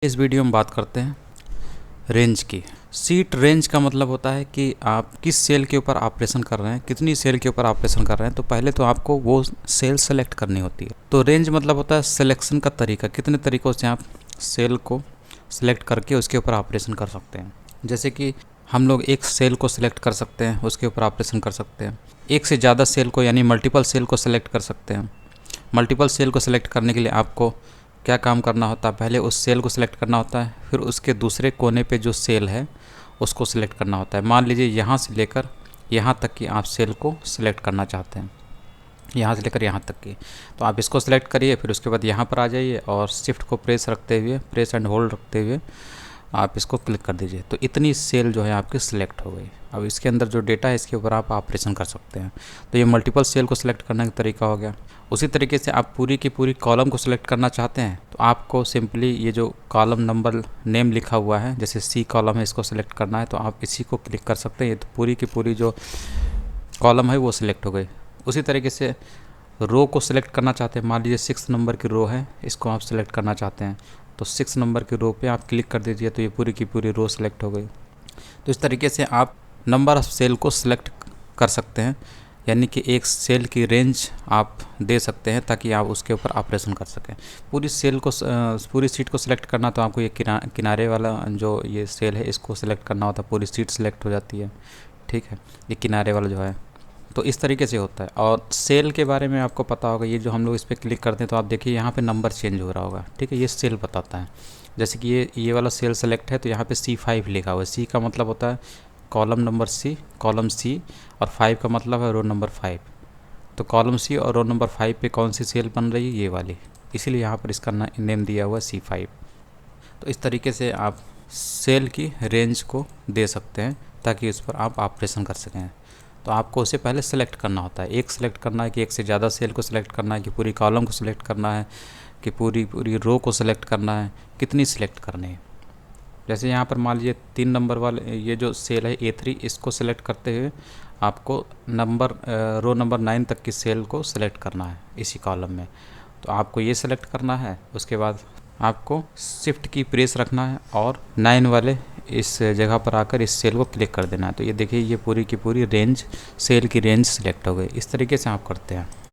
इस वीडियो में बात करते हैं रेंज की। सीट रेंज का मतलब होता है कि आप किस सेल के ऊपर ऑपरेशन कर रहे हैं, कितनी सेल के ऊपर ऑपरेशन कर रहे हैं। तो पहले तो आपको वो सेल सेलेक्ट करनी होती है। तो रेंज मतलब होता है सिलेक्शन का तरीका, कितने तरीक़ों से आप सेल को सिलेक्ट करके उसके ऊपर ऑपरेशन कर सकते हैं। जैसे कि हम लोग एक सेल को सिलेक्ट कर सकते हैं, उसके ऊपर ऑपरेशन कर सकते हैं। एक से ज़्यादा सेल को यानी मल्टीपल सेल को सिलेक्ट कर सकते हैं। मल्टीपल सेल को सिलेक्ट करने के लिए आपको क्या काम करना होता है, पहले उस सेल को सिलेक्ट करना होता है, फिर उसके दूसरे कोने पे जो सेल है उसको सिलेक्ट करना होता है। मान लीजिए यहाँ से लेकर यहाँ तक की आप सेल को सिलेक्ट करना चाहते हैं, यहाँ से लेकर यहाँ तक की, तो आप इसको सिलेक्ट करिए। फिर उसके बाद यहाँ पर आ जाइए और शिफ्ट को प्रेस एंड होल्ड रखते हुए आप इसको क्लिक कर दीजिए। तो इतनी सेल जो है आपकी सिलेक्ट हो गई। अब इसके अंदर जो डेटा है इसके ऊपर आप ऑपरेशन कर सकते हैं। तो ये मल्टीपल सेल को सिलेक्ट करने का तरीका हो गया। उसी तरीके से आप पूरी की पूरी कॉलम को सिलेक्ट करना चाहते हैं तो आपको सिंपली ये जो कॉलम नंबर नेम लिखा हुआ है, जैसे सी कॉलम है, इसको सिलेक्ट करना है तो आप इसी को क्लिक कर सकते हैं। तो पूरी की पूरी जो कॉलम है वो सिलेक्ट हो गई। उसी तरीके से रो को सिलेक्ट करना चाहते हैं, मान लीजिए 6 नंबर की रो है, इसको आप सिलेक्ट करना चाहते हैं तो 6 नंबर की रो पे आप क्लिक कर दीजिए तो ये पूरी की पूरी रो सिलेक्ट हो गई। तो इस तरीके से आप नंबर ऑफ़ सेल को सिलेक्ट कर सकते हैं, यानी कि एक सेल की रेंज आप दे सकते हैं ताकि आप उसके ऊपर ऑपरेशन कर सकें। पूरी सेल को पूरी सीट को सिलेक्ट करना तो आपको ये किनारे वाला जो ये सेल है इसको सिलेक्ट करना होता है, पूरी सीट सिलेक्ट हो जाती है। ठीक है, ये किनारे वाला जो है तो इस तरीके से होता है। और सेल के बारे में आपको पता होगा, ये जो हम लोग इस पर क्लिक करते हैं तो आप देखिए यहाँ पे नंबर चेंज हो रहा होगा। ठीक है, ये सेल बताता है। जैसे कि ये वाला सेल सेलेक्ट है तो यहाँ पे C5 लिखा हुआ है। C का मतलब होता है column number C, column C, और 5 का मतलब है रो नंबर 5। तो कॉलम C और रो नंबर 5 पे कौन सी सेल बन रही है, ये वाली, इसीलिए यहाँ पर इसका नेम दिया हुआ है C5। तो इस तरीके से आप सेल की रेंज को दे सकते हैं ताकि उस पर आप ऑपरेशन कर सकें। तो आपको उसे पहले सेलेक्ट करना होता है, एक सेलेक्ट करना है कि एक से ज़्यादा सेल को सिलेक्ट करना है, कि पूरी कॉलम को सिलेक्ट करना है, कि पूरी पूरी रो को सिलेक्ट करना है, कितनी सिलेक्ट करनी है। जैसे यहाँ पर मान लीजिए 3 नंबर वाले ये जो सेल है A3, इसको सिलेक्ट करते हुए आपको रो नंबर 9 तक की सेल को सिलेक्ट करना है इसी कॉलम में। तो आपको ये सिलेक्ट करना है, उसके बाद आपको शिफ्ट की प्रेस रखना है और 9 वाले इस जगह पर आकर इस सेल को क्लिक कर देना है। तो ये देखिए ये पूरी की पूरी रेंज, सेल की रेंज सिलेक्ट हो गई। इस तरीके से आप करते हैं।